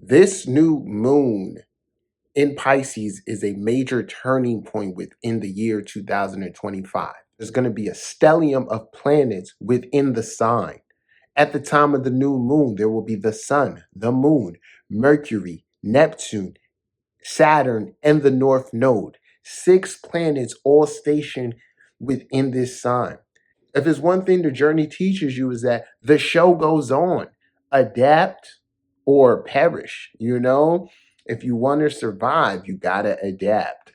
This new moon in Pisces is a major turning point within the year 2025. There's going to be a stellium of planets within the sign. At the time of the new moon, there will be the sun, the moon, Mercury, Neptune, Saturn, and the North Node. 6 planets all stationed within this sign. If there's one thing the journey teaches you is that the show goes on. Adapt or perish, If you want to survive, you got to adapt.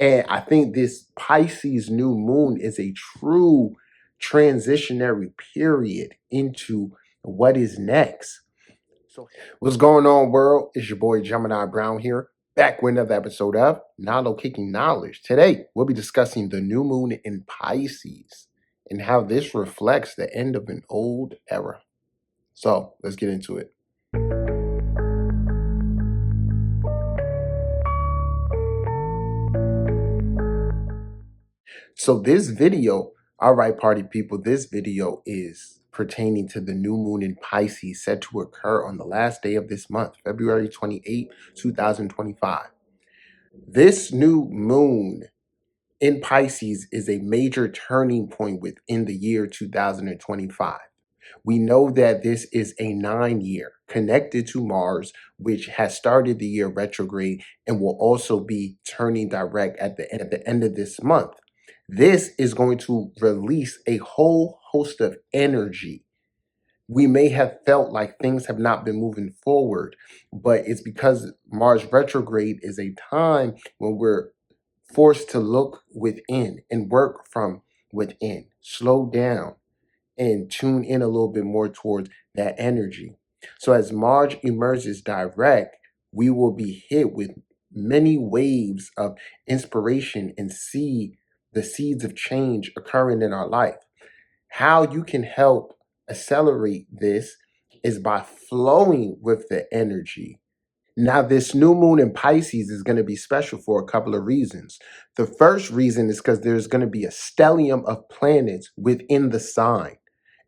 And I think this Pisces new moon is a true transitionary period into what is next. So, what's going on, world? It's your boy Gemini Brown here, back with another episode of Kicking Knowledge. Today, we'll be discussing the new moon in Pisces and how this reflects the end of an old era. So, let's get into it. So this video, all right, party people, this video is pertaining to the new moon in Pisces set to occur on the last day of this month, February 28, 2025. This new moon in Pisces is a major turning point within the year 2025. We know that this is a 9-year connected to Mars, which has started the year retrograde and will also be turning direct at the end of this month. This is going to release a whole host of energy. We may have felt like things have not been moving forward, but it's because Mars retrograde is a time when we're forced to look within and work from within, slow down, and tune in a little bit more towards that energy. So as Mars emerges direct, we will be hit with many waves of inspiration and see the seeds of change occurring in our life. How you can help accelerate this is by flowing with the energy. Now, this new moon in Pisces is going to be special for a couple of reasons. The first reason is because there's going to be a stellium of planets within the sign.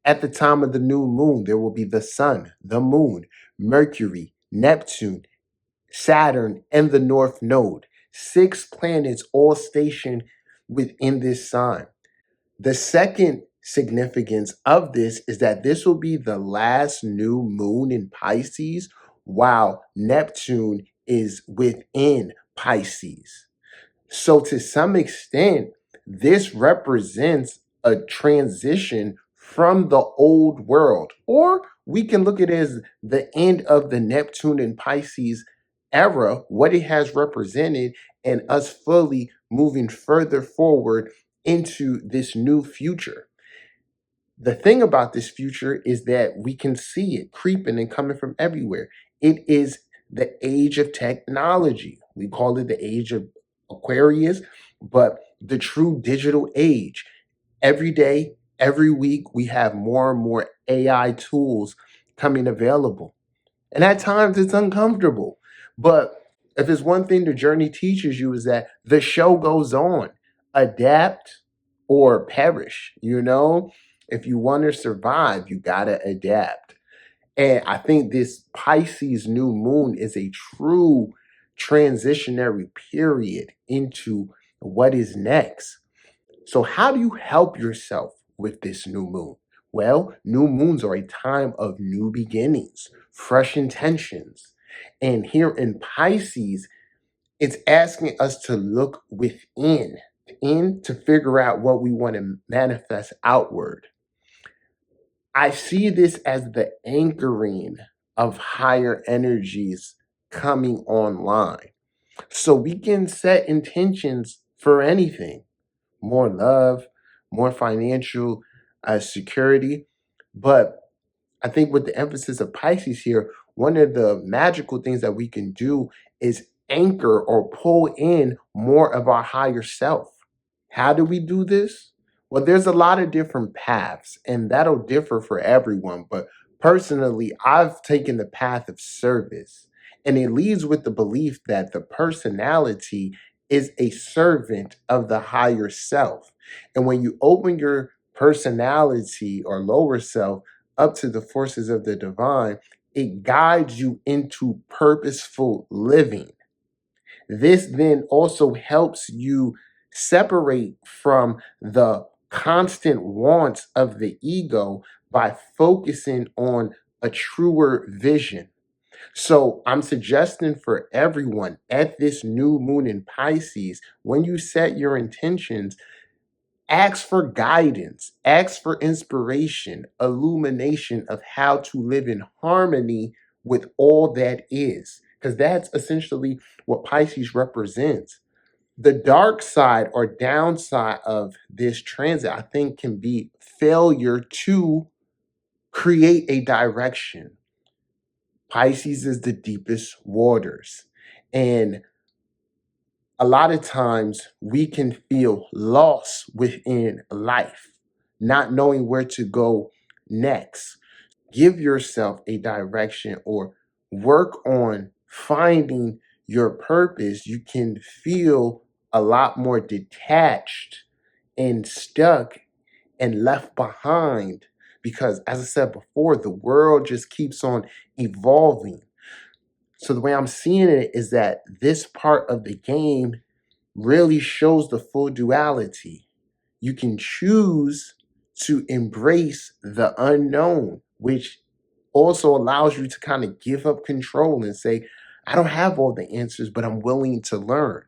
At the time of the new moon, there will be the sun, the moon, Mercury, Neptune, Saturn, and the North Node. 6 planets all stationed within this sign. The second significance of this is that this will be the last new moon in Pisces while Neptune is within Pisces. So to some extent, this represents a transition from the old world, or we can look at it as the end of the Neptune and Pisces era, what it has represented, and us fully moving further forward into this new future. The thing about this future is that we can see it creeping and coming from everywhere. It is the age of technology. We call it the age of Aquarius, but the true digital age. Every day, every week, we have more and more AI tools coming available. And at times it's uncomfortable. But if there's one thing the journey teaches you is that the show goes on. Adapt or perish, If you want to survive, you got to adapt. And I think this Pisces new moon is a true transitionary period into what is next. So how do you help yourself with this new moon? Well, new moons are a time of new beginnings, fresh intentions. And here in Pisces, it's asking us to look within to figure out what we want to manifest outward. I see this as the anchoring of higher energies coming online. So we can set intentions for anything, more love, more financial security. But I think with the emphasis of Pisces here, one of the magical things that we can do is anchor or pull in more of our higher self. How do we do this? Well, there's a lot of different paths, and that'll differ for everyone. But personally, I've taken the path of service, and it leads with the belief that the personality is a servant of the higher self. And when you open your personality or lower self up to the forces of the divine, it guides you into purposeful living. This then also helps you separate from the constant wants of the ego by focusing on a truer vision. So I'm suggesting for everyone at this new moon in Pisces, when you set your intentions, ask for guidance, ask for inspiration, illumination of how to live in harmony with all that is, because that's essentially what Pisces represents. The dark side or downside of this transit, I think, can be failure to create a direction. Pisces is the deepest waters. And a lot of times we can feel lost within life, not knowing where to go next. Give yourself a direction or work on finding your purpose. You can feel a lot more detached and stuck and left behind because, as I said before, the world just keeps on evolving. So the way I'm seeing it is that this part of the game really shows the full duality. You can choose to embrace the unknown, which also allows you to kind of give up control and say, I don't have all the answers, but I'm willing to learn.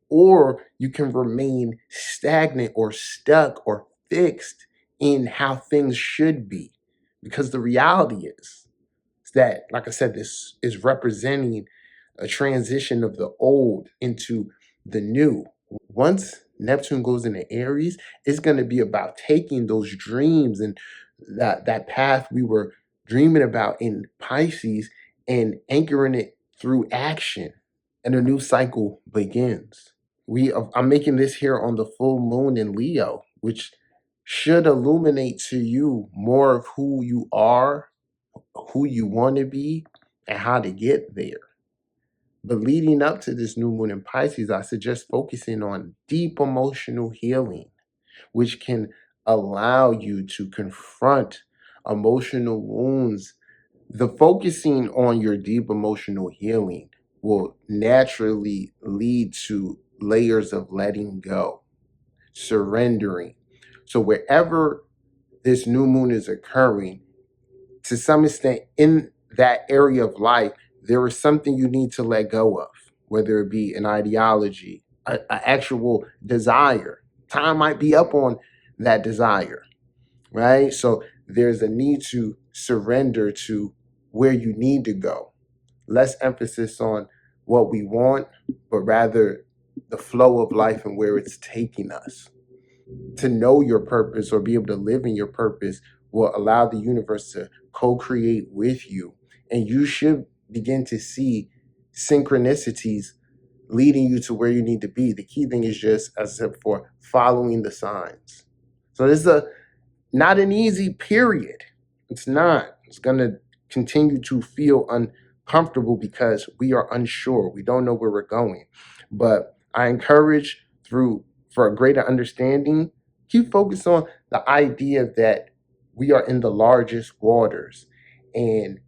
Or you can remain stagnant or stuck or fixed in how things should be. Because the reality is that, like I said, this is representing a transition of the old into the new. Once Neptune goes into Aries, it's going to be about taking those dreams and that path we were dreaming about in Pisces and anchoring it through action, and a new cycle begins. I'm making this here on the full moon in Leo, which should illuminate to you more of who you are, who you want to be, and how to get there. But leading up to this new moon in Pisces, I suggest focusing on deep emotional healing, which can allow you to confront emotional wounds. The focusing on your deep emotional healing will naturally lead to layers of letting go, surrendering. So wherever this new moon is occurring, to some extent in that area of life, there is something you need to let go of, whether it be an ideology, an actual desire. Time might be up on that desire, right? So there's a need to surrender to where you need to go. Less emphasis on what we want, but rather the flow of life and where it's taking us. To know your purpose or be able to live in your purpose will allow the universe to co-create with you. And you should begin to see synchronicities leading you to where you need to be. The key thing is just, as I said before, following the signs. So this is not an easy period. It's not. It's going to continue to feel uncomfortable because we are unsure. We don't know where we're going. But I encourage for a greater understanding, keep focused on the idea that we are in the largest waters and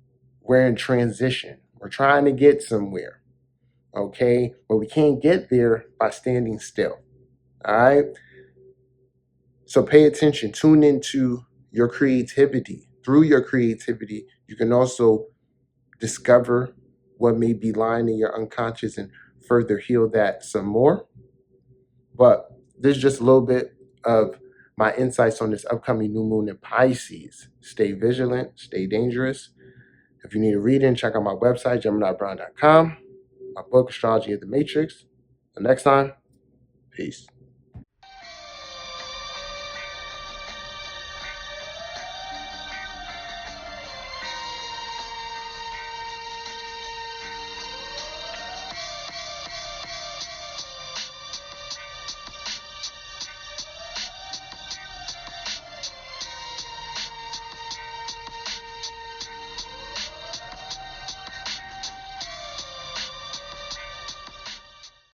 we're in transition. We're trying to get somewhere, okay? But we can't get there by standing still, all right? So pay attention, tune into your creativity. Through your creativity, you can also discover what may be lying in your unconscious and further heal that some more. But this is just a little bit of my insights on this upcoming new moon in Pisces. Stay vigilant, stay dangerous. If you need a reading, check out my website, GeminiBrown.com, my book, Astrology of the Matrix. Until next time, peace.